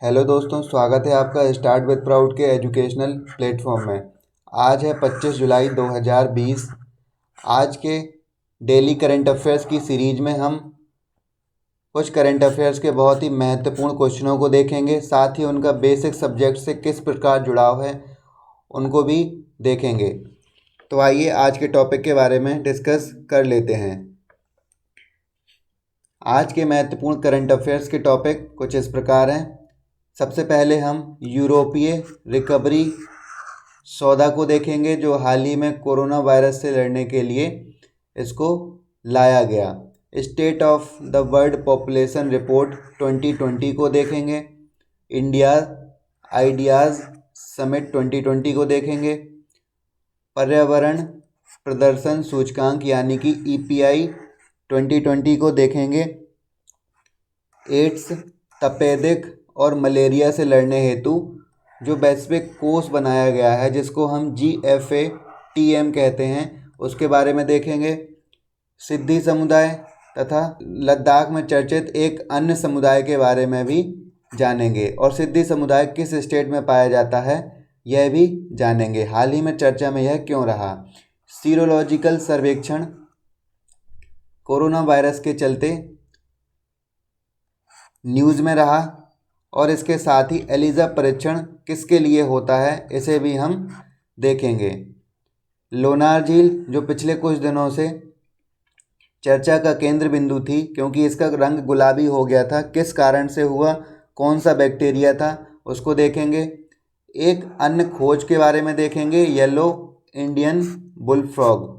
Hello दोस्तों, स्वागत है आपका स्टार्ट विद प्राउड के एजुकेशनल प्लेटफॉर्म में। आज है 25 जुलाई 2020। आज के डेली करंट अफेयर्स की सीरीज में हम कुछ करंट अफेयर्स के बहुत ही महत्वपूर्ण क्वेश्चनों को देखेंगे, साथ ही उनका बेसिक सब्जेक्ट से किस प्रकार जुड़ाव है उनको भी देखेंगे। तो आइए आज के टॉपिक के बारे में डिस्कस कर लेते हैं। आज के महत्वपूर्ण करंट अफेयर्स के टॉपिक कुछ इस प्रकार हैं। सबसे पहले हम यूरोपीय रिकवरी सौदा को देखेंगे, जो हाल ही में कोरोना वायरस से लड़ने के लिए इसको लाया गया। State of the world population report 2020 को देखेंगे। इंडिया आइडियाज़ समिट 2020 को देखेंगे। पर्यावरण प्रदर्शन सूचकांक यानी कि EPI 2020 को देखेंगे। एड्स, तपेदिक और मलेरिया से लड़ने हेतु जो वैश्विक कोष बनाया गया है, जिसको हम GFATM कहते हैं, उसके बारे में देखेंगे। सिद्दी समुदाय तथा लद्दाख में चर्चित एक अन्य समुदाय के बारे में भी जानेंगे और सिद्दी समुदाय किस स्टेट में पाया जाता है यह भी जानेंगे। हाल ही में चर्चा में यह क्यों रहा। सीरोलॉजिकल सर्वेक्षण कोरोना वायरस के चलते न्यूज़ में रहा और इसके साथ ही एलिजा परीक्षण किसके लिए होता है इसे भी हम देखेंगे। लोनार झील जो पिछले कुछ दिनों से चर्चा का केंद्र बिंदु थी, क्योंकि इसका रंग गुलाबी हो गया था, किस कारण से हुआ, कौन सा बैक्टीरिया था, उसको देखेंगे। एक अन्य खोज के बारे में देखेंगे, येलो इंडियन बुलफ्रॉग,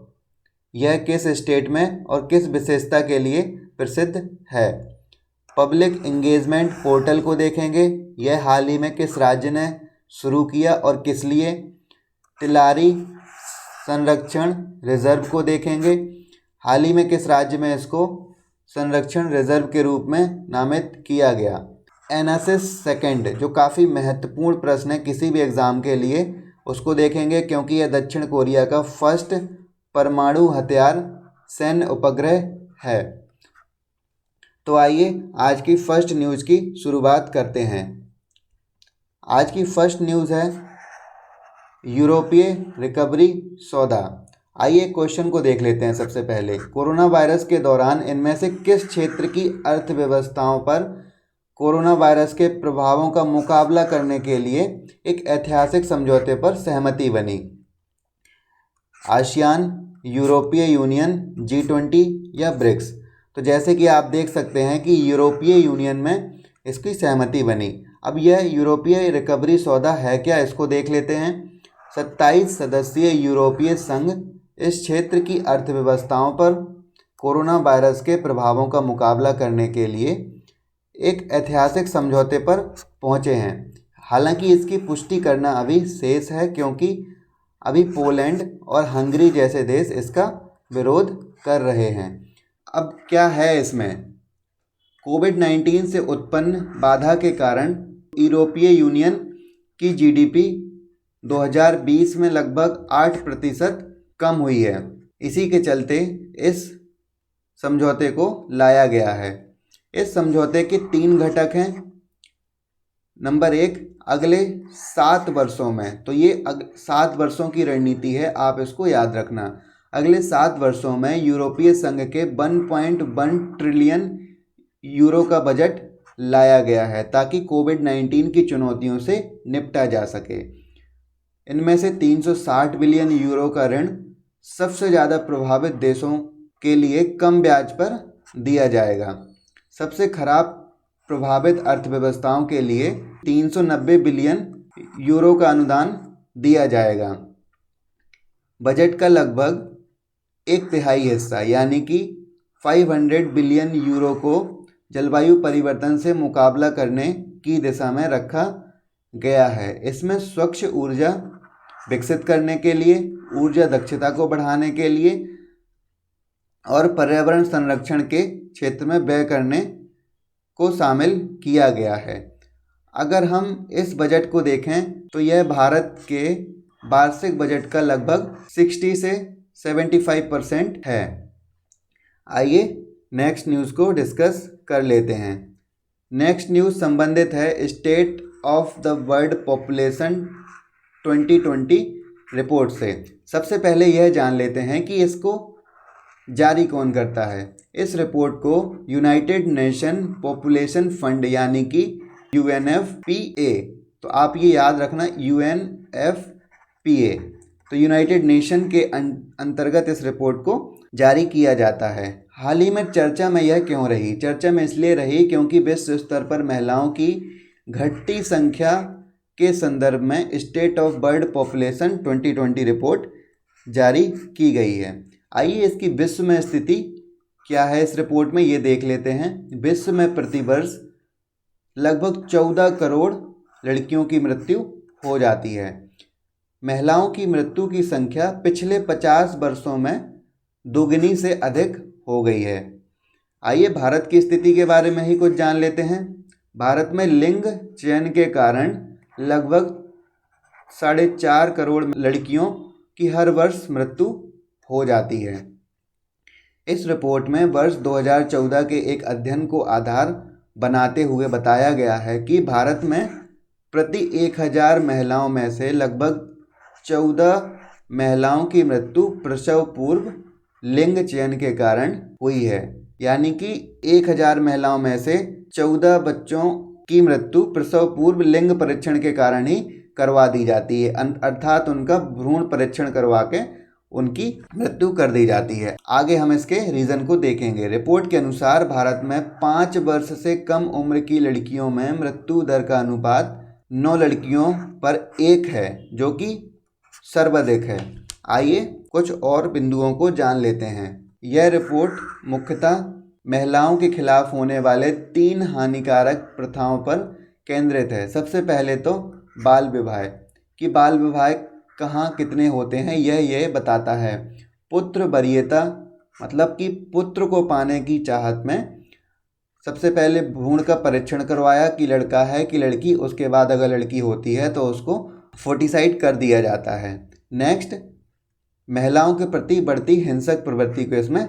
यह किस स्टेट में और किस विशेषता के लिए प्रसिद्ध है। पब्लिक इंगेजमेंट पोर्टल को देखेंगे, यह हाल ही में किस राज्य ने शुरू किया और किस लिए। तिलारी संरक्षण रिजर्व को देखेंगे, हाल ही में किस राज्य में इसको संरक्षण रिजर्व के रूप में नामित किया गया। एनासिस सेकेंड जो काफ़ी महत्वपूर्ण प्रश्न है किसी भी एग्ज़ाम के लिए, उसको देखेंगे, क्योंकि यह दक्षिण कोरिया का फर्स्ट परमाणु हथियार सैन्य उपग्रह है। तो आइए आज की फर्स्ट न्यूज़ की शुरुआत करते हैं। आज की फर्स्ट न्यूज़ है यूरोपीय रिकवरी सौदा। आइए क्वेश्चन को देख लेते हैं। सबसे पहले, कोरोना वायरस के दौरान इनमें से किस क्षेत्र की अर्थव्यवस्थाओं पर कोरोना वायरस के प्रभावों का मुकाबला करने के लिए एक ऐतिहासिक समझौते पर सहमति बनी। आसियान, यूरोपीय यूनियन, G20 या ब्रिक्स। तो जैसे कि आप देख सकते हैं कि यूरोपीय यूनियन में इसकी सहमति बनी। अब यह यूरोपीय रिकवरी सौदा है क्या, इसको देख लेते हैं। 27 सदस्यीय यूरोपीय संघ इस क्षेत्र की अर्थव्यवस्थाओं पर कोरोना वायरस के प्रभावों का मुकाबला करने के लिए एक ऐतिहासिक समझौते पर पहुंचे हैं। हालांकि इसकी पुष्टि करना अभी शेष है, क्योंकि अभी पोलैंड और हंगरी जैसे देश इसका विरोध कर रहे हैं। अब क्या है इसमें, कोविड-19 से उत्पन्न बाधा के कारण यूरोपीय यूनियन की GDP 2020 में लगभग 8% कम हुई है। इसी के चलते इस समझौते को लाया गया है। इस समझौते के 3 घटक हैं। नंबर 1, अगले 7 वर्षों में, तो ये 7 वर्षों की रणनीति है, आप इसको याद रखना। अगले 7 वर्षों में यूरोपीय संघ के 1.1 ट्रिलियन यूरो का बजट लाया गया है, ताकि कोविड-19 की चुनौतियों से निपटा जा सके। इनमें से 360 बिलियन यूरो का ऋण सबसे ज़्यादा प्रभावित देशों के लिए कम ब्याज पर दिया जाएगा। सबसे खराब प्रभावित अर्थव्यवस्थाओं के लिए 390 बिलियन यूरो का अनुदान दिया जाएगा। बजट का लगभग 1/3 हिस्सा यानी कि 500 बिलियन यूरो को जलवायु परिवर्तन से मुकाबला करने की दिशा में रखा गया है। इसमें स्वच्छ ऊर्जा विकसित करने के लिए, ऊर्जा दक्षता को बढ़ाने के लिए और पर्यावरण संरक्षण के क्षेत्र में व्यय करने को शामिल किया गया है। अगर हम इस बजट को देखें तो यह भारत के वार्षिक बजट का लगभग 60 से 75% है। आइए नेक्स्ट न्यूज़ को डिस्कस कर लेते हैं। नेक्स्ट न्यूज़ संबंधित है state of the world population 2020 report से। सबसे पहले यह जान लेते हैं कि इसको जारी कौन करता है। इस रिपोर्ट को यूनाइटेड नेशन पॉपुलेशन फंड यानी कि UNFPA, तो आप ये याद रखना UNFPA, तो यूनाइटेड नेशन के अंतर्गत इस रिपोर्ट को जारी किया जाता है। हाल ही में चर्चा में यह क्यों रही? चर्चा में इसलिए रही क्योंकि विश्व स्तर पर महिलाओं की घटती संख्या के संदर्भ में state of bird population 2020 report जारी की गई है। आइए इसकी विश्व में स्थिति क्या है इस रिपोर्ट में ये देख लेते हैं। विश्व में प्रतिवर्ष लगभग 14 करोड़ लड़कियों की मृत्यु हो जाती है। महिलाओं की मृत्यु की संख्या पिछले 50 वर्षों में दोगुनी से अधिक हो गई है। आइए भारत की स्थिति के बारे में ही कुछ जान लेते हैं। भारत में लिंग चयन के कारण लगभग 4.5 करोड़ लड़कियों की हर वर्ष मृत्यु हो जाती है। इस रिपोर्ट में वर्ष 2014 के एक अध्ययन को आधार बनाते हुए बताया गया है कि भारत में प्रति 1000 महिलाओं में से लगभग 14 महिलाओं की मृत्यु प्रसव पूर्व लिंग चयन के कारण हुई है। यानी कि 1000 महिलाओं में से 14 बच्चों की मृत्यु प्रसव पूर्व लिंग परीक्षण के कारण ही करवा दी जाती है, अर्थात उनका भ्रूण परीक्षण करवा के उनकी मृत्यु कर दी जाती है। आगे हम इसके रीज़न को देखेंगे। रिपोर्ट के अनुसार भारत में 5 वर्ष से कम उम्र की लड़कियों में मृत्यु दर का अनुपात 9 लड़कियों पर 1 है, जो कि सर्वाधिक है। आइए कुछ और बिंदुओं को जान लेते हैं। यह रिपोर्ट मुख्यतः महिलाओं के खिलाफ होने वाले 3 हानिकारक प्रथाओं पर केंद्रित है। सबसे पहले तो बाल विवाह, कि बाल विवाह कहाँ कितने होते हैं यह बताता है। पुत्र वरीयता, मतलब कि पुत्र को पाने की चाहत में सबसे पहले भ्रूण का परीक्षण करवाया कि लड़का है कि लड़की, उसके बाद अगर लड़की होती है तो उसको फोर्टिसाइड कर दिया जाता है। नेक्स्ट, महिलाओं के प्रति बढ़ती हिंसक प्रवृत्ति को इसमें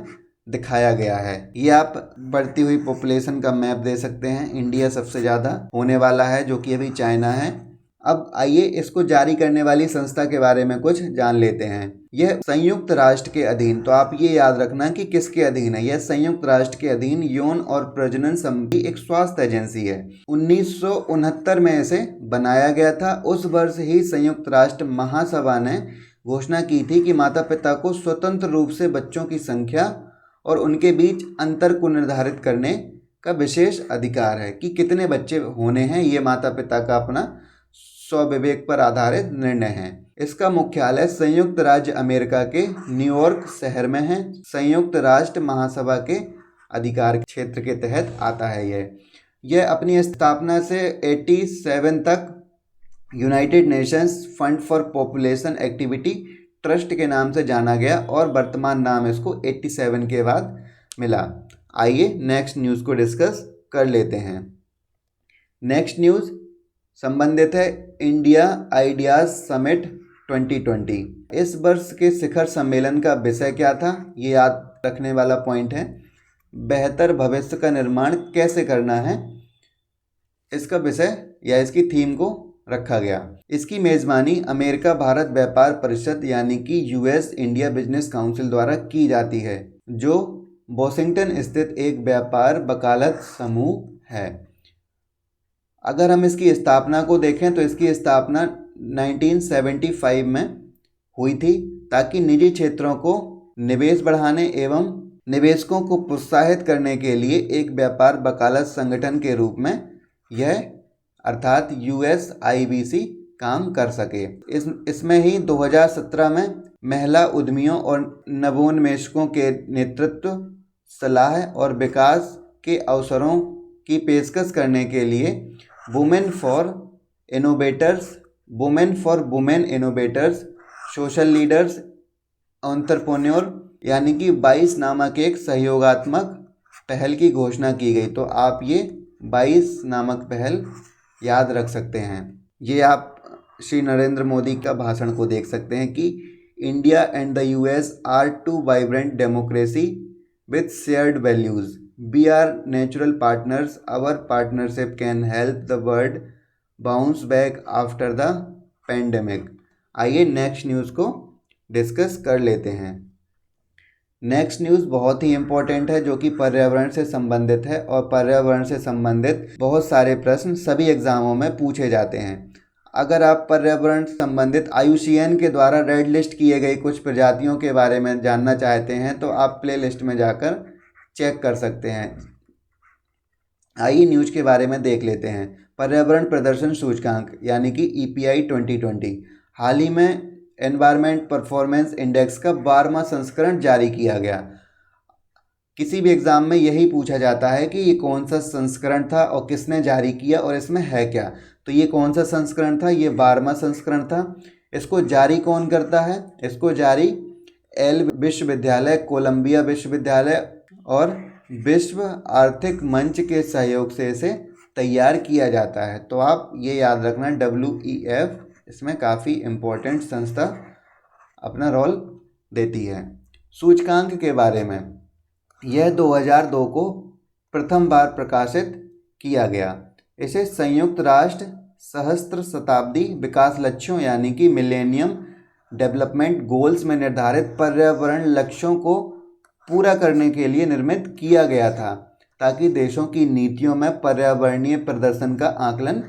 दिखाया गया है। ये आप बढ़ती हुई पॉपुलेशन का मैप दे सकते हैं। इंडिया सबसे ज़्यादा होने वाला है, जो कि अभी चाइना है। अब आइए इसको जारी करने वाली संस्था के बारे में कुछ जान लेते हैं। यह संयुक्त राष्ट्र के अधीन, तो आप ये याद रखना कि किसके अधीन है। यह संयुक्त राष्ट्र के अधीन यौन और प्रजनन संबंधी एक स्वास्थ्य एजेंसी है। 1969 में इसे बनाया गया था। उस वर्ष ही संयुक्त राष्ट्र महासभा ने घोषणा की थी कि माता पिता को स्वतंत्र रूप से बच्चों की संख्या और उनके बीच अंतर को निर्धारित करने का विशेष अधिकार है, कि कितने बच्चे होने हैं। ये माता पिता का अपना स्वविवेक पर आधारित निर्णय है। इसका मुख्यालय संयुक्त राज्य अमेरिका के न्यूयॉर्क शहर में है। संयुक्त राष्ट्र महासभा के अधिकार क्षेत्र के तहत आता है। यह अपनी स्थापना से 87 तक United Nations fund for population activity trust के नाम से जाना गया और वर्तमान नाम इसको 87 के बाद मिला। आइए नेक्स्ट न्यूज़ को डिस्कस कर लेते हैं। नेक्स्ट न्यूज़ संबंधित है इंडिया आइडियाज़ समिट 2020। इस वर्ष के शिखर सम्मेलन का विषय क्या था, ये याद रखने वाला पॉइंट है। बेहतर भविष्य का निर्माण कैसे करना है, इसका विषय या इसकी थीम को रखा गया। इसकी मेज़बानी अमेरिका भारत व्यापार परिषद यानी कि US इंडिया बिजनेस काउंसिल द्वारा की जाती है, जो वॉशिंगटन स्थित एक व्यापार वकालत समूह है। अगर हम इसकी स्थापना को देखें तो इसकी स्थापना 1975 में हुई थी, ताकि निजी क्षेत्रों को निवेश बढ़ाने एवं निवेशकों को प्रोत्साहित करने के लिए एक व्यापार वकालत संगठन के रूप में यह अर्थात USIBC काम कर सके। इसमें ही 2017 में महिला उद्यमियों और नवोन्मेषकों के नेतृत्व, सलाह और विकास के अवसरों की पेशकश करने के लिए women for women innovators, social leaders, entrepreneur यानी कि 22 नामक एक सहयोगात्मक पहल की घोषणा की गई। तो आप ये 22 नामक पहल याद रख सकते हैं। ये आप श्री नरेंद्र मोदी का भाषण को देख सकते हैं कि India and the US are two vibrant democracy with shared values, we are natural partners, our partnership can help the world bounce back after the pandemic. आइए नेक्स्ट न्यूज़ को डिस्कस कर लेते हैं। नेक्स्ट न्यूज़ बहुत ही important है जो कि पर्यावरण से संबंधित है, और पर्यावरण से संबंधित बहुत सारे प्रश्न सभी एग्जामों में पूछे जाते हैं। अगर आप पर्यावरण संबंधित IUCN के द्वारा रेड लिस्ट किए गए कुछ प्रजातियों के बारे में जानना चाहते हैं तो आप प्ले लिस्ट में जाकर चेक कर सकते हैं। आइए न्यूज़ के बारे में देख लेते हैं। पर्यावरण प्रदर्शन सूचकांक यानी कि EPI 2020 हाल ही में एनवायरमेंट परफॉर्मेंस इंडेक्स का 12वां संस्करण जारी किया गया। किसी भी एग्ज़ाम में यही पूछा जाता है कि ये कौन सा संस्करण था और किसने जारी किया और इसमें है क्या। तो ये कौन सा संस्करण था? ये 12वां संस्करण था। इसको जारी कौन करता है? इसको जारी येल विश्वविद्यालय, कोलंबिया विश्वविद्यालय और विश्व आर्थिक मंच के सहयोग से इसे तैयार किया जाता है। तो आप ये याद रखना, WEF इसमें काफ़ी इम्पोर्टेंट संस्था अपना रोल देती है। सूचकांक के बारे में, यह 2002 को प्रथम बार प्रकाशित किया गया। इसे संयुक्त राष्ट्र सहस्त्र शताब्दी विकास लक्ष्यों यानी कि मिलेनियम डेवलपमेंट गोल्स में निर्धारित पर्यावरण लक्ष्यों को पूरा करने के लिए निर्मित किया गया था, ताकि देशों की नीतियों में पर्यावरणीय प्रदर्शन का आकलन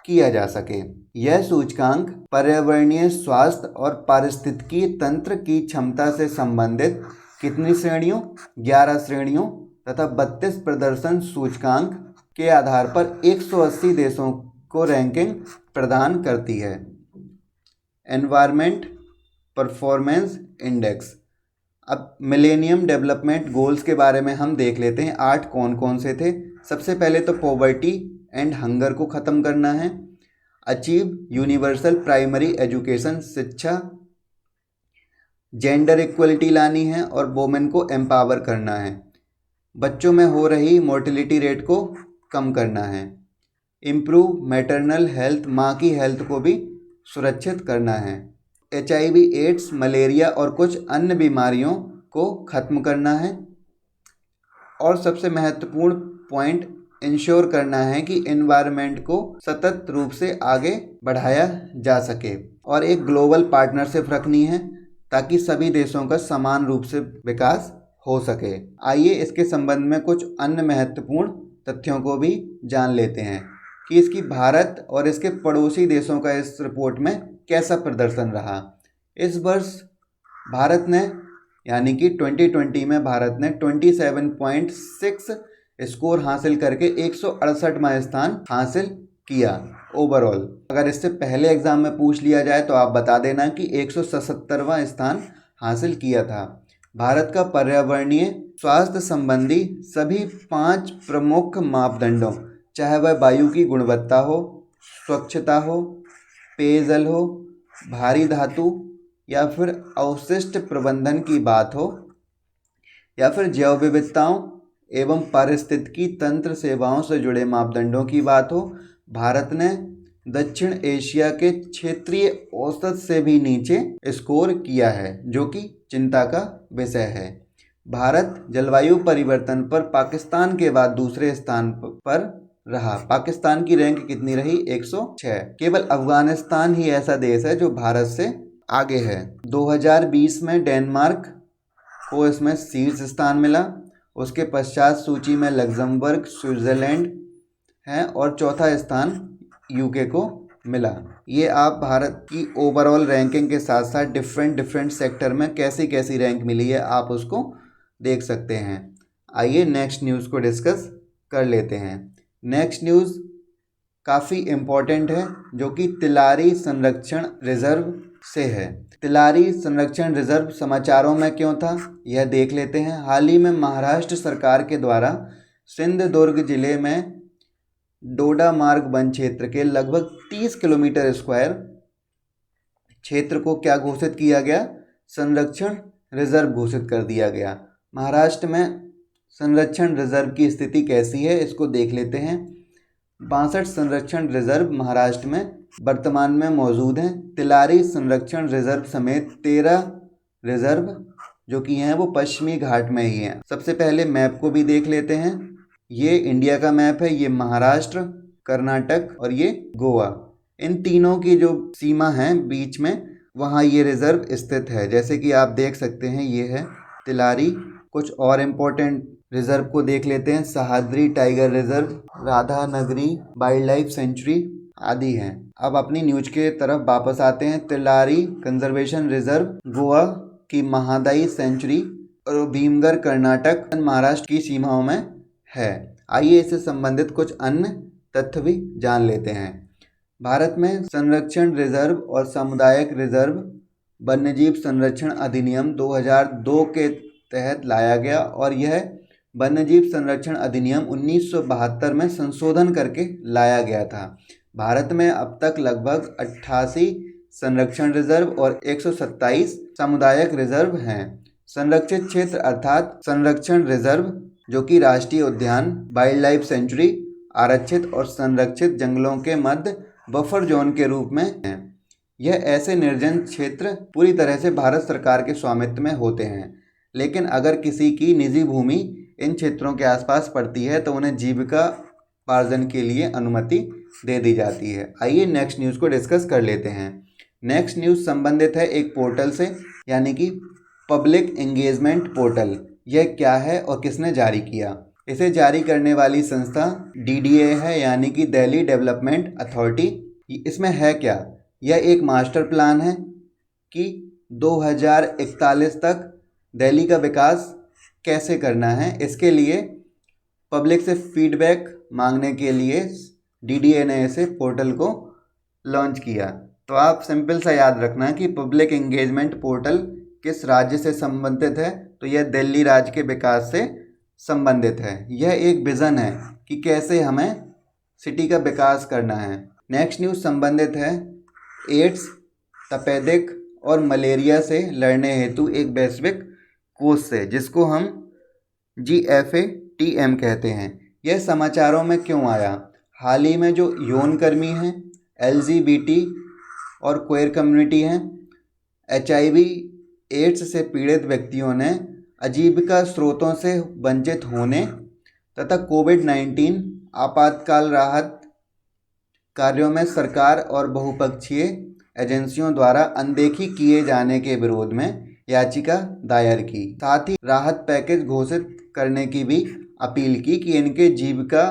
किया जा सके। यह सूचकांक पर्यावरणीय स्वास्थ्य और पारिस्थितिकी तंत्र की क्षमता से संबंधित कितनी श्रेणियों, 11 श्रेणियों तथा 32 प्रदर्शन सूचकांक के आधार पर 180 देशों को रैंकिंग प्रदान करती है। Environment performance index. अब मिलेनियम डेवलपमेंट गोल्स के बारे में हम देख लेते हैं। 8 कौन कौन से थे। सबसे पहले तो पॉवर्टी एंड हंगर को ख़त्म करना है, अचीव यूनिवर्सल प्राइमरी एजुकेशन शिक्षा, जेंडर इक्वलिटी लानी है और वोमेन को एम्पावर करना है, बच्चों में हो रही मोर्टिलिटी रेट को कम करना है, इम्प्रूव मैटरनल हेल्थ, माँ की हेल्थ को भी सुरक्षित करना है, HIV एड्स मलेरिया और कुछ अन्य बीमारियों को ख़त्म करना है, और सबसे महत्वपूर्ण पॉइंट इंश्योर करना है कि एनवायरनमेंट को सतत रूप से आगे बढ़ाया जा सके, और एक ग्लोबल पार्टनरशिप रखनी है ताकि सभी देशों का समान रूप से विकास हो सके। आइए इसके संबंध में कुछ अन्य महत्वपूर्ण तथ्यों को भी जान लेते हैं कि इसकी भारत और इसके पड़ोसी देशों का इस रिपोर्ट में कैसा प्रदर्शन रहा। इस वर्ष भारत ने यानी कि 2020 में भारत ने 27.6 स्कोर हासिल करके 168वां स्थान हासिल किया ओवरऑल। अगर इससे पहले एग्जाम में पूछ लिया जाए तो आप बता देना कि 177वां स्थान हासिल किया था। भारत का पर्यावरणीय स्वास्थ्य संबंधी सभी 5 प्रमुख मापदंडों, चाहे वह वायु की गुणवत्ता हो, स्वच्छता हो, पेयजल हो, भारी धातु या फिर अवशिष्ट प्रबंधन की बात हो, या फिर जैव विविधताओं एवं पारिस्थितिकी तंत्र सेवाओं से जुड़े मापदंडों की बात हो, भारत ने दक्षिण एशिया के क्षेत्रीय औसत से भी नीचे स्कोर किया है, जो कि चिंता का विषय है। भारत जलवायु परिवर्तन पर पाकिस्तान के बाद दूसरे स्थान पर रहा। पाकिस्तान की रैंक कितनी रही? 106। केवल अफगानिस्तान ही ऐसा देश है जो भारत से आगे है। 2020 में डेनमार्क को इसमें शीर्ष स्थान मिला। उसके पश्चात सूची में लग्जमबर्ग, स्विट्ज़रलैंड है और चौथा स्थान UK को मिला। ये आप भारत की ओवरऑल रैंकिंग के साथ साथ डिफरेंट सेक्टर में कैसी कैसी रैंक मिली है आप उसको देख सकते हैं। आइए नेक्स्ट न्यूज़ को डिस्कस कर लेते हैं। नेक्स्ट न्यूज़ काफ़ी इम्पोर्टेंट है जो कि तिलारी संरक्षण रिजर्व से है। तिलारी संरक्षण रिजर्व समाचारों में क्यों था यह देख लेते हैं। हाल ही में महाराष्ट्र सरकार के द्वारा सिंधुदुर्ग जिले में डोडा मार्ग वन क्षेत्र के लगभग 30 किलोमीटर स्क्वायर क्षेत्र को क्या घोषित किया गया? संरक्षण रिजर्व घोषित कर दिया गया। महाराष्ट्र में संरक्षण रिजर्व की स्थिति कैसी है इसको देख लेते हैं। 62 संरक्षण रिजर्व महाराष्ट्र में वर्तमान में मौजूद हैं। तिलारी संरक्षण रिजर्व समेत 13 रिजर्व जो कि हैं वो पश्चिमी घाट में ही हैं। सबसे पहले मैप को भी देख लेते हैं। ये इंडिया का मैप है, ये महाराष्ट्र, कर्नाटक और ये गोवा, इन तीनों की जो सीमा है बीच में, वहाँ ये रिजर्व स्थित है। जैसे कि आप देख सकते हैं, ये है तिलारी। कुछ और इम्पोर्टेंट रिजर्व को देख लेते हैं। Sahyadri tiger reserve, Radhanagari wild life sanctuary आदि हैं। अब अपनी न्यूज के तरफ वापस आते हैं। तिलारी कंजर्वेशन रिजर्व गोवा की महादाई सेंचुरी और भीमगढ़ कर्नाटक महाराष्ट्र की सीमाओं में है। आइए इससे संबंधित कुछ अन्य तथ्य भी जान लेते हैं। भारत में संरक्षण रिजर्व और सामुदायिक रिजर्व वन्यजीव संरक्षण अधिनियम 2002 के तहत लाया गया और यह वन्यजीव संरक्षण अधिनियम 1972 में संशोधन करके लाया गया था। भारत में अब तक लगभग 88 संरक्षण रिजर्व और 127 सामुदायिक रिजर्व हैं। संरक्षित क्षेत्र अर्थात संरक्षण रिजर्व जो कि राष्ट्रीय उद्यान, वाइल्ड लाइफ सेंचुरी, आरक्षित और संरक्षित जंगलों के मध्य बफर जोन के रूप में हैं। यह ऐसे निर्जन क्षेत्र पूरी तरह से भारत सरकार के स्वामित्व में होते हैं, लेकिन अगर किसी की निजी भूमि इन क्षेत्रों के आसपास पड़ती है तो उन्हें जीविका उपार्जन के लिए अनुमति दे दी जाती है। आइए नेक्स्ट न्यूज़ को डिस्कस कर लेते हैं। नेक्स्ट न्यूज़ संबंधित है एक पोर्टल से, यानी कि पब्लिक एंगेजमेंट पोर्टल। यह क्या है और किसने जारी किया? इसे जारी करने वाली संस्था DDA है, यानी कि दिल्ली डेवलपमेंट अथॉरिटी। इसमें है क्या? यह एक मास्टर प्लान है कि 2041 तक दिल्ली का विकास कैसे करना है। इसके लिए पब्लिक से फीडबैक मांगने के लिए DDA ने इसे पोर्टल को लॉन्च किया। तो आप सिंपल सा याद रखना कि पब्लिक एंगेजमेंट पोर्टल किस राज्य से संबंधित है, तो यह दिल्ली राज्य के विकास से संबंधित है। यह एक विज़न है कि कैसे हमें सिटी का विकास करना है। नेक्स्ट न्यूज़ संबंधित है एड्स, तपेदिक और मलेरिया से लड़ने हेतु एक वैश्विक कोष से, जिसको हम GFATM कहते हैं। यह समाचारों में क्यों आया? हाल ही में जो यौन कर्मी हैं, LGBT और क्वेयर कम्युनिटी हैं, HIV एड्स से पीड़ित व्यक्तियों ने आजीविका स्रोतों से वंचित होने तथा कोविड-19 आपातकाल राहत कार्यों में सरकार और बहुपक्षीय एजेंसियों द्वारा अनदेखी किए जाने के विरोध में याचिका दायर की। साथ ही राहत पैकेज घोषित करने की भी अपील की कि इनके जीविका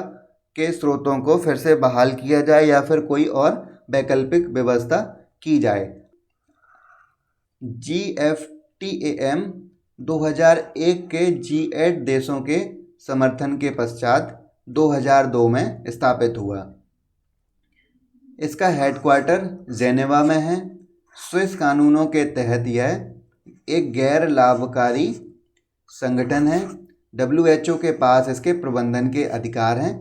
के स्रोतों को फिर से बहाल किया जाए या फिर कोई और वैकल्पिक व्यवस्था की जाए। GFATM 2001 के G8 देशों के समर्थन के पश्चात 2002 में स्थापित हुआ। इसका हेडक्वार्टर जेनेवा में है। स्विस कानूनों के तहत यह एक गैर लाभकारी संगठन है। WHO के पास इसके प्रबंधन के अधिकार हैं।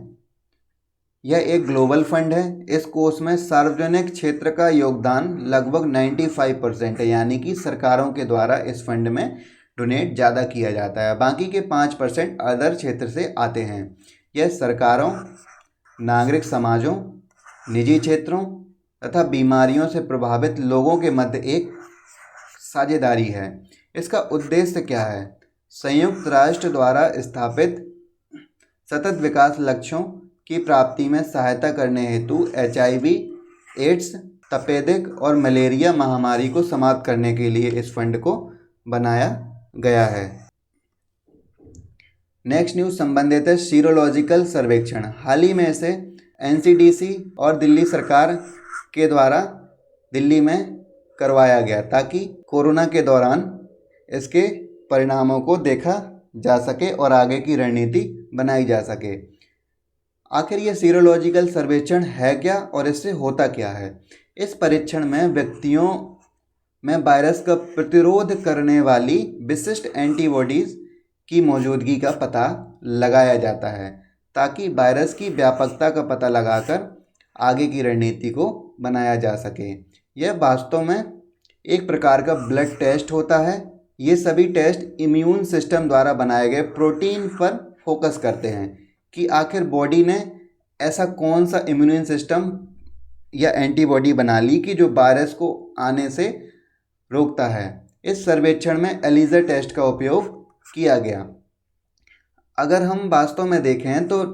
यह एक ग्लोबल फंड है। इस कोष में सार्वजनिक क्षेत्र का योगदान लगभग 95% है, यानी कि सरकारों के द्वारा इस फंड में डोनेट ज़्यादा किया जाता है। बाकी के 5% अदर क्षेत्र से आते हैं। यह सरकारों, नागरिक समाजों, निजी क्षेत्रों तथा बीमारियों से प्रभावित लोगों के मध्य एक साझेदारी है। इसका उद्देश्य क्या है? संयुक्त राष्ट्र द्वारा स्थापित सतत विकास लक्ष्यों की प्राप्ति में सहायता करने हेतु HIV, एड्स, तपेदिक और मलेरिया महामारी को समाप्त करने के लिए इस फंड को बनाया गया है। नेक्स्ट न्यूज़ संबंधित है सीरोलॉजिकल सर्वेक्षण। हाल ही में इसे NCDC और दिल्ली सरकार के द्वारा दिल्ली में करवाया गया ताकि कोरोना के दौरान इसके परिणामों को देखा जा सके और आगे की रणनीति बनाई जा सके। आखिर ये सीरोलॉजिकल सर्वेक्षण है क्या और इससे होता क्या है? इस परीक्षण में व्यक्तियों में वायरस का प्रतिरोध करने वाली विशिष्ट एंटीबॉडीज़ की मौजूदगी का पता लगाया जाता है ताकि वायरस की व्यापकता का पता लगाकर आगे की रणनीति को बनाया जा सके। यह वास्तव में एक प्रकार का ब्लड टेस्ट होता है। ये सभी टेस्ट इम्यून सिस्टम द्वारा बनाए गए प्रोटीन पर फोकस करते हैं कि आखिर बॉडी ने ऐसा कौन सा इम्यून सिस्टम या एंटीबॉडी बना ली कि जो वायरस को आने से रोकता है। इस सर्वेक्षण में एलिजा टेस्ट का उपयोग किया गया। अगर हम वास्तव में देखें तो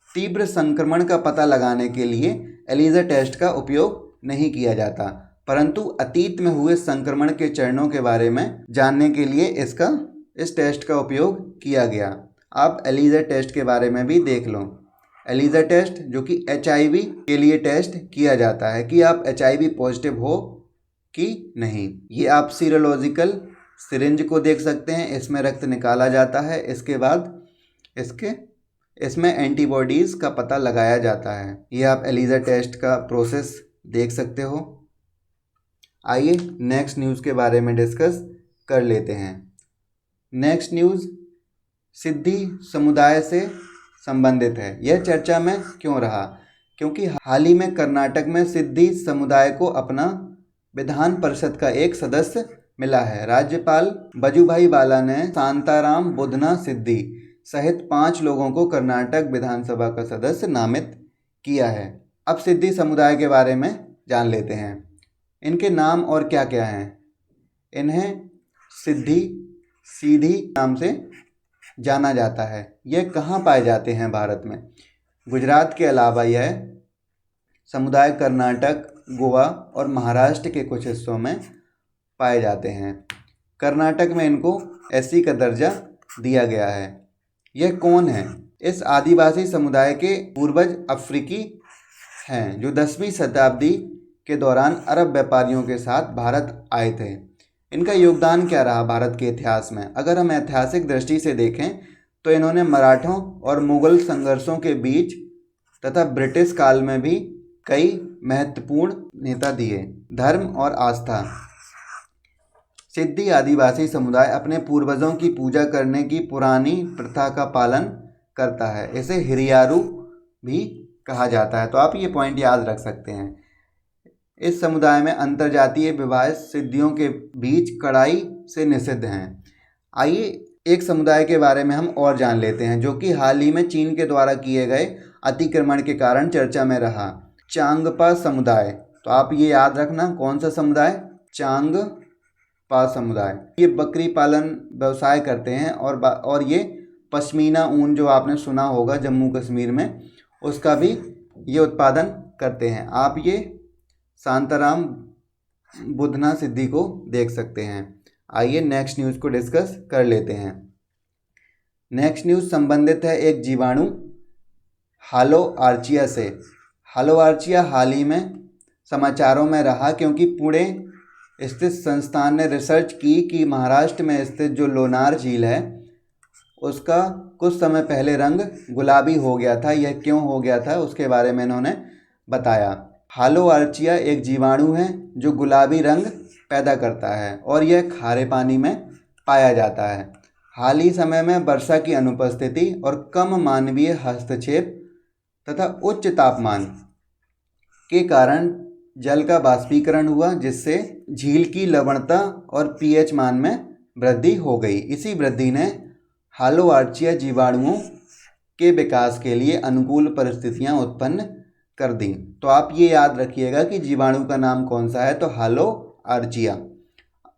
तीव्र संक्रमण का पता लगाने के लिए एलिजा टेस्ट का उपयोग नहीं किया जाता, परंतु अतीत में हुए संक्रमण के चरणों के बारे में जानने के लिए इस टेस्ट का उपयोग किया गया। आप एलिजा टेस्ट के बारे में भी देख लो। एलिजा टेस्ट जो कि HIV के लिए टेस्ट किया जाता है कि आप HIV पॉजिटिव हो कि नहीं। ये आप सीरोलॉजिकल सिरिंज को देख सकते हैं, इसमें रक्त निकाला जाता है, इसके बाद इसमें एंटीबॉडीज़ का पता लगाया जाता है। ये आप एलिजा टेस्ट का प्रोसेस देख सकते हो। आइए नेक्स्ट न्यूज़ के बारे में डिस्कस कर लेते हैं। नेक्स्ट न्यूज़ सिद्धि समुदाय से संबंधित है। यह चर्चा में क्यों रहा? क्योंकि हाल ही में कर्नाटक में सिद्धि समुदाय को अपना विधान परिषद का एक सदस्य मिला है। राज्यपाल वजुभाई वाला ने शांताराम बुधना सिद्धि सहित 5 लोगों को कर्नाटक विधानसभा का सदस्य नामित किया है। अब सिद्धि समुदाय के बारे में जान लेते हैं। इनके नाम और क्या क्या हैं। इन्हें सिद्धि सीधी नाम से जाना जाता है। यह कहाँ पाए जाते हैं भारत में? गुजरात के अलावा यह समुदाय कर्नाटक, गोवा और महाराष्ट्र के कुछ हिस्सों में पाए जाते हैं। कर्नाटक में इनको SC का दर्जा दिया गया है। यह कौन है? इस आदिवासी समुदाय के पूर्वज अफ्रीकी हैं जो 10वीं शताब्दी के दौरान अरब व्यापारियों के साथ भारत आए थे। इनका योगदान क्या रहा भारत के इतिहास में? अगर हम ऐतिहासिक दृष्टि से देखें तो इन्होंने मराठों और मुगल संघर्षों के बीच तथा ब्रिटिश काल में भी कई महत्वपूर्ण नेता दिए। धर्म और आस्था। सिद्धि आदिवासी समुदाय अपने पूर्वजों की पूजा करने की पुरानी प्रथा का पालन करता है। इसे हिरियारू भी कहा जाता है। तो आप ये पॉइंट याद रख सकते हैं। इस समुदाय में अंतर्जातीय विवाह सिद्धियों के बीच कड़ाई से निषिद्ध हैं। आइए एक समुदाय के बारे में हम और जान लेते हैं जो कि हाल ही में चीन के द्वारा किए गए अतिक्रमण के कारण चर्चा में रहा। चांगपा समुदाय। तो आप ये याद रखना, कौन सा समुदाय? चांगपा समुदाय। ये बकरी पालन व्यवसाय करते हैं और ये पश्मीना ऊन जो आपने सुना होगा जम्मू कश्मीर में, उसका भी ये उत्पादन करते हैं। आप ये शांताराम बुधना सिद्धि को देख सकते हैं। आइए नेक्स्ट न्यूज़ को डिस्कस कर लेते हैं। नेक्स्ट न्यूज़ संबंधित है एक जीवाणु हालोआर्चिया से। हालोआर्चिया हाल ही में समाचारों में रहा क्योंकि पुणे स्थित संस्थान ने रिसर्च की कि महाराष्ट्र में स्थित जो लोनार झील है उसका कुछ समय पहले रंग गुलाबी हो गया था। यह क्यों हो गया था उसके बारे में इन्होंने बताया। हालोआर्चिया एक जीवाणु है जो गुलाबी रंग पैदा करता है और यह खारे पानी में पाया जाता है। हाल ही समय में वर्षा की अनुपस्थिति और कम मानवीय हस्तक्षेप तथा उच्च तापमान के कारण जल का वाष्पीकरण हुआ, जिससे झील की लवणता और pH मान में वृद्धि हो गई। इसी वृद्धि ने हालोआर्चिया जीवाणुओं के विकास के लिए अनुकूल परिस्थितियां उत्पन्न कर दी। तो आप ये याद रखिएगा कि जीवाणु का नाम कौन सा है, तो हालोआर्चिया।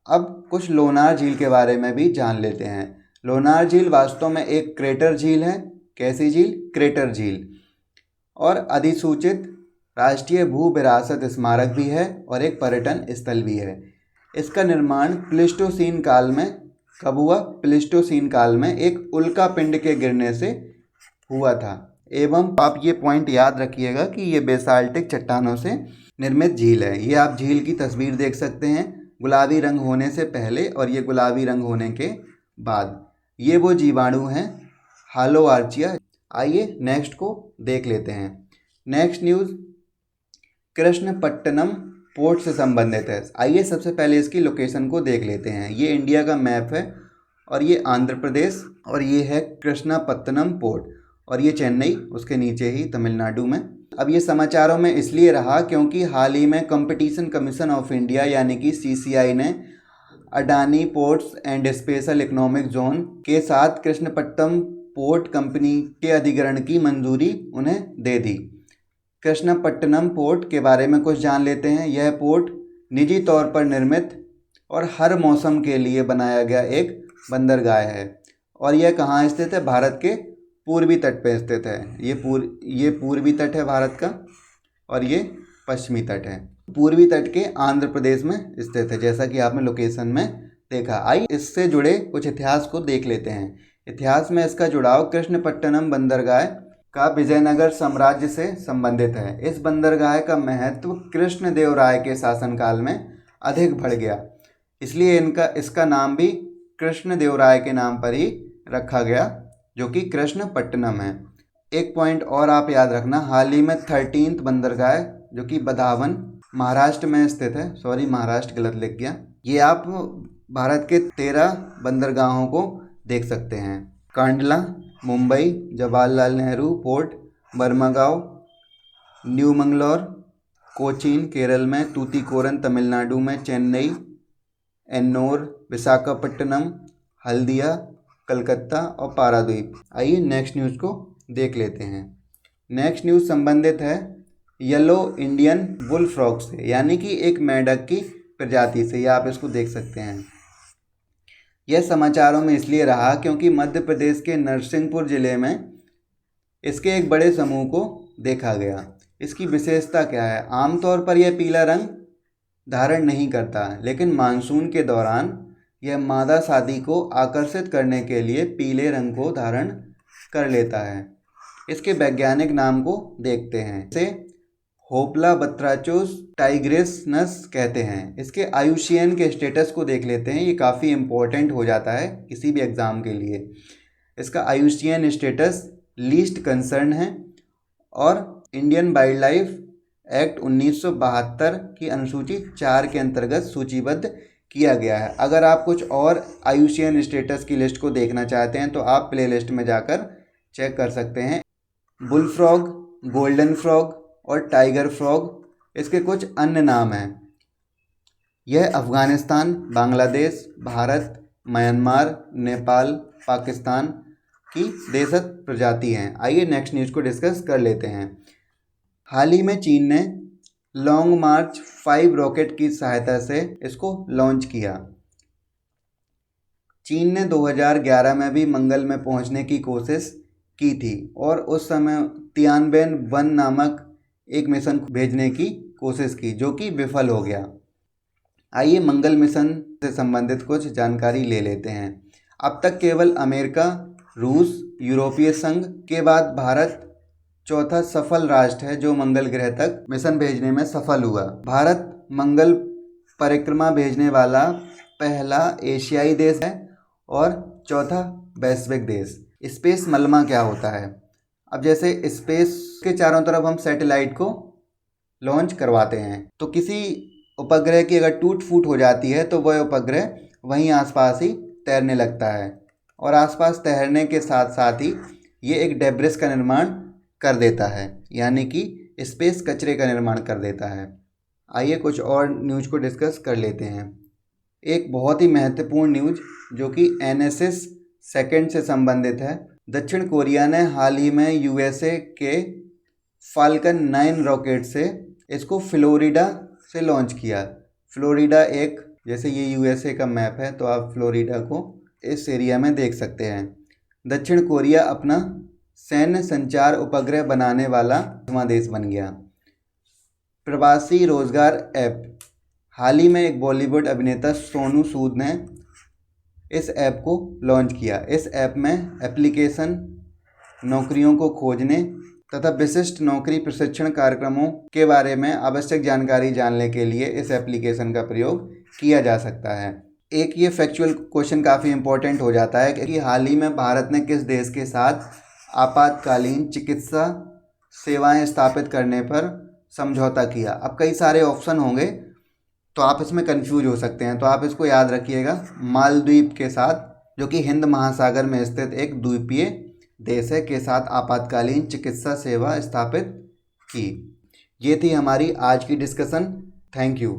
अब कुछ लोनार झील के बारे में भी जान लेते हैं। लोनार झील वास्तव में एक क्रेटर झील है। कैसी झील? क्रेटर झील। और अधिसूचित राष्ट्रीय भू विरासत स्मारक भी है और एक पर्यटन स्थल भी है। इसका निर्माण प्लीस्टोसीन काल में कब हुआ? प्लीस्टोसीन काल में एक उल्का पिंड के गिरने से हुआ था। एवं आप ये पॉइंट याद रखिएगा कि ये बेसाल्टिक चट्टानों से निर्मित झील है। ये आप झील की तस्वीर देख सकते हैं, गुलाबी रंग होने से पहले और ये गुलाबी रंग होने के बाद। ये वो जीवाणु हैं हालोआर्चिया। आइए नेक्स्ट को देख लेते हैं। नेक्स्ट न्यूज़ कृष्णपट्टनम पोर्ट से संबंधित है। आइए सबसे पहले इसकी लोकेशन को देख लेते हैं। ये इंडिया का मैप है और ये आंध्र प्रदेश और ये है कृष्णपट्टनम पोर्ट और ये चेन्नई उसके नीचे ही तमिलनाडु में। अब ये समाचारों में इसलिए रहा क्योंकि हाल ही में कंपटीशन कमीशन ऑफ इंडिया यानी कि CCI ने Adani ports and special economic zone के साथ कृष्णपट्टनम पोर्ट कंपनी के अधिग्रहण की मंजूरी उन्हें दे दी। कृष्णपट्टनम पोर्ट के बारे में कुछ जान लेते हैं। यह पोर्ट निजी तौर पर निर्मित और हर मौसम के लिए बनाया गया एक बंदरगाह है। और यह कहाँ स्थित है? भारत के पूर्वी तट पर स्थित है। ये पूर्वी तट है भारत का और ये पश्चिमी तट है। पूर्वी तट के आंध्र प्रदेश में स्थित है, जैसा कि आपने लोकेशन में देखा। आइए इससे जुड़े कुछ इतिहास को देख लेते हैं। इतिहास में इसका जुड़ाव कृष्णपट्टनम बंदरगाह का विजयनगर साम्राज्य से संबंधित है। इस बंदरगाह का महत्व कृष्णदेवराय के शासनकाल में अधिक बढ़ गया, इसलिए इसका नाम भी कृष्णदेवराय के नाम पर ही रखा गया, जो कि कृष्णपट्टनम है। एक पॉइंट और आप याद रखना, हाल ही में 13th बंदरगाह जो कि बदावन महाराष्ट्र में स्थित है, सॉरी महाराष्ट्र गलत लिख गया। ये आप भारत के 13 बंदरगाहों को देख सकते हैं। कांडला मुंबई, जवाहरलाल नेहरू पोर्ट, बर्मागांव न्यू मंगलोर, कोचीन केरल में, तूतीकोरन तमिलनाडु में, चेन्नई, एन्नोर, विशाखापट्टनम, हल्दिया कलकत्ता और पारादीप। आइए नेक्स्ट न्यूज़ को देख लेते हैं। नेक्स्ट न्यूज़ संबंधित है येलो इंडियन वुल फ्रॉग से, यानी कि एक मेंढक की प्रजाति से। या आप इसको देख सकते हैं। यह समाचारों में इसलिए रहा क्योंकि मध्य प्रदेश के नरसिंहपुर जिले में इसके एक बड़े समूह को देखा गया। इसकी विशेषता क्या है? आमतौर पर यह पीला रंग धारण नहीं करता, लेकिन मानसून के दौरान यह मादा शादी को आकर्षित करने के लिए पीले रंग को धारण कर लेता है। इसके वैज्ञानिक नाम को देखते हैं। इसे होपला बत्राचोस टाइग्रेसनस कहते हैं। इसके आयुष्यन के स्टेटस को देख लेते हैं। ये काफ़ी इम्पोर्टेंट हो जाता है किसी भी एग्ज़ाम के लिए। इसका आयुष्यन स्टेटस लीस्ट कंसर्न है और इंडियन वाइल्ड लाइफ एक्ट 1972 की अनुसूची 4 के अंतर्गत सूचीबद्ध किया गया है। अगर आप कुछ और आयुष्यन स्टेटस की लिस्ट को देखना चाहते हैं तो आप प्ले लिस्ट में जाकर चेक कर सकते हैं। बुल फ्रॉग, गोल्डन फ्रॉग और टाइगर फ्रॉग इसके कुछ अन्य नाम हैं। यह अफ़गानिस्तान, बांग्लादेश, भारत, म्यांमार, नेपाल, पाकिस्तान की देशज प्रजाति हैं। आइए नेक्स्ट न्यूज़ को डिस्कस कर लेते हैं। हाल ही में चीन ने लॉन्ग मार्च 5 रॉकेट की सहायता से इसको लॉन्च किया। चीन ने 2011 में भी मंगल में पहुंचने की कोशिश की थी और उस समय तियानबेन-1 नामक एक मिशन भेजने की कोशिश की, जो कि विफल हो गया। आइए मंगल मिशन से संबंधित कुछ जानकारी ले लेते हैं। अब तक केवल अमेरिका, रूस, यूरोपीय संघ के बाद भारत चौथा सफल राष्ट्र है जो मंगल ग्रह तक मिशन भेजने में सफल हुआ। भारत मंगल परिक्रमा भेजने वाला पहला एशियाई देश है और चौथा वैश्विक देश। स्पेस मलमा क्या होता है? अब जैसे स्पेस के चारों तरफ हम सैटेलाइट को लॉन्च करवाते हैं, तो किसी उपग्रह की अगर टूट फूट हो जाती है तो वह उपग्रह वहीं आसपास ही तैरने लगता है और आसपास तैरने के साथ साथ ही ये एक डेब्रिस का निर्माण कर देता है, यानी कि स्पेस कचरे का निर्माण कर देता है। आइए कुछ और न्यूज़ को डिस्कस कर लेते हैं। एक बहुत ही महत्वपूर्ण न्यूज़ जो कि NSS सेकंड से संबंधित है। दक्षिण कोरिया ने हाल ही में USA के फाल्कन 9 रॉकेट से इसको फ्लोरिडा से लॉन्च किया। फ्लोरिडा एक, जैसे ये USA का मैप है तो आप फ्लोरिडा को इस एरिया में देख सकते हैं। दक्षिण कोरिया अपना सैन्य संचार उपग्रह बनाने वाला 5वां देश बन गया। प्रवासी रोजगार ऐप, हाल ही में एक बॉलीवुड अभिनेता सोनू सूद ने इस ऐप को लॉन्च किया। इस ऐप में एप्लीकेशन नौकरियों को खोजने तथा विशिष्ट नौकरी प्रशिक्षण कार्यक्रमों के बारे में आवश्यक जानकारी जानने के लिए इस एप्लीकेशन का प्रयोग किया जा सकता है। एक ये फैक्चुअल क्वेश्चन काफ़ी इम्पोर्टेंट हो जाता है कि हाल ही में भारत ने किस देश के साथ आपातकालीन चिकित्सा सेवाएं स्थापित करने पर समझौता किया। अब कई सारे ऑप्शन होंगे तो आप इसमें कंफ्यूज हो सकते हैं, तो आप इसको याद रखिएगा। मालदीव के साथ, जो कि हिंद महासागर में स्थित एक द्वीपीय देश है, के साथ आपातकालीन चिकित्सा सेवा स्थापित की। ये थी हमारी आज की डिस्कशन। Thank you.